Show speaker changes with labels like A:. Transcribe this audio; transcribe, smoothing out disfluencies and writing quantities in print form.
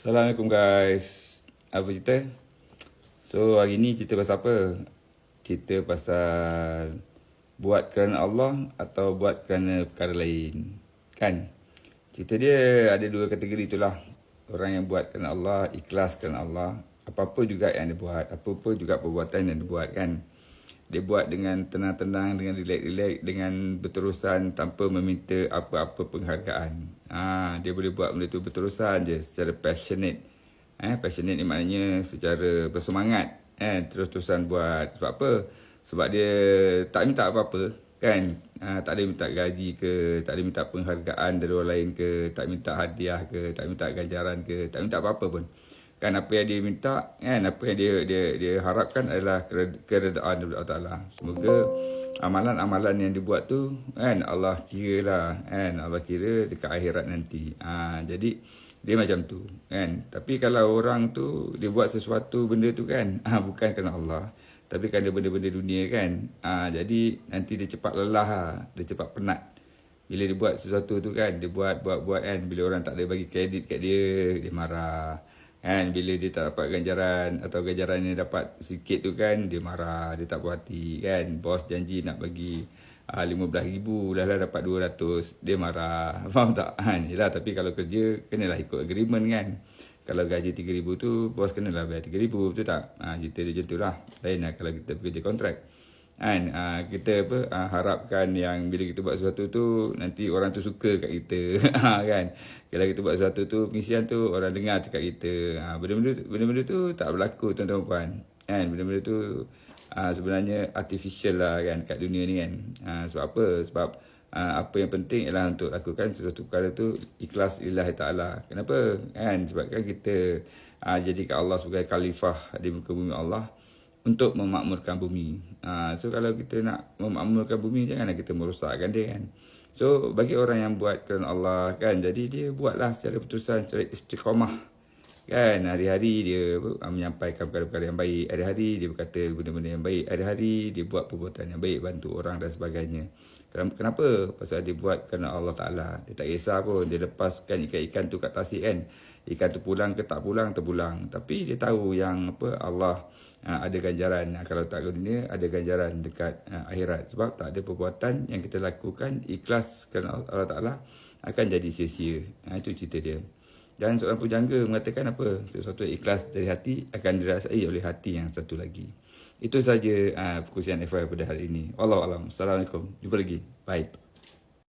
A: Assalamualaikum guys. Apa cerita? So hari ni cerita pasal apa? Cerita pasal buat kerana Allah atau buat kerana perkara lain. Kan? Cerita dia ada dua kategori itulah. Orang yang buat kerana Allah, ikhlas kerana Allah. Apa-apa juga yang dia buat. Apa-apa juga perbuatan yang dia buat kan. Dia buat dengan tenang-tenang, dengan relax-relax, dengan berterusan tanpa meminta apa-apa penghargaan. Dia boleh buat benda tu berterusan je secara passionate. Passionate ni maknanya secara bersemangat. Terus-terusan buat. Sebab apa? Sebab dia tak minta apa-apa. Kan? Tak ada minta gaji ke, tak ada minta penghargaan dari orang lain ke, tak minta hadiah ke, tak minta ganjaran ke, tak minta apa-apa pun. Kan apa yang dia minta, kan apa yang dia harapkan adalah keredaan daripada Allah Taala. Semoga amalan-amalan yang dibuat tu kan Allah kira lah, kan Allah kira dekat akhirat nanti. Jadi dia macam tu kan. Tapi kalau orang tu dia buat sesuatu benda tu kan bukan kerana Allah, tapi kerana benda-benda dunia kan. Jadi nanti dia cepat lelah lah, dia cepat penat. Bila dia buat sesuatu tu kan, dia buat kan, bila orang tak ada bagi kredit kat dia marah. Kan, bila dia tak dapat ganjaran atau ganjaran yang dapat sikit tu kan, dia marah, dia tak puas hati kan. Bos janji nak bagi 15,000, dah dapat 200, dia marah. Faham tak? Yelah, tapi kalau kerja, kenalah ikut agreement kan. Kalau gaji 3,000 tu, bos kenalah bayar 3,000, betul tak? Cerita dia macam tu lah. Lain lah kalau kita bekerja kontrak. Kan, kita harapkan yang bila kita buat sesuatu tu nanti orang tu suka kat kita. Kan, kalau kita buat sesuatu tu pengisian tu orang dengar cakap kita. Benda-benda tu tak berlaku tuan-tuan puan. Kan, benda-benda tu sebenarnya artificial lah kan kat dunia ni kan. Sebab apa? Sebab apa yang penting ialah untuk lakukan sesuatu perkara tu ikhlas lillahi ta'ala. Kenapa? Kan, sebab kan kita jadikan Allah sebagai khalifah di muka bumi Allah untuk memakmurkan bumi. So kalau kita nak memakmurkan bumi, janganlah kita merosakkan dia kan. So bagi orang yang buat kerana Allah kan, jadi dia buatlah secara berterusan, secara istiqamah kan. Hari-hari dia menyampaikan perkara-perkara yang baik, hari-hari dia berkata benda-benda yang baik, hari-hari dia buat perbuatan yang baik, bantu orang dan sebagainya. Kenapa? Pasal dia buat kerana Allah Ta'ala. Dia tak kisah pun, dia lepaskan ikan-ikan tu kat tasik kan. Ikan tu pulang ke tak pulang, terpulang. Tapi dia tahu yang Allah ada ganjaran. Kalau tak ke dunia, ada ganjaran dekat akhirat. Sebab tak ada perbuatan yang kita lakukan ikhlas kerana Allah Ta'ala akan jadi sia-sia. Itu cerita dia. Dan seorang pujangga mengatakan apa? Sesuatu yang ikhlas dari hati akan dirasai oleh hati yang satu lagi. Itu saja perkongsian FYI pada hari ini. Wallahualam. Assalamualaikum. Jumpa lagi. Bye.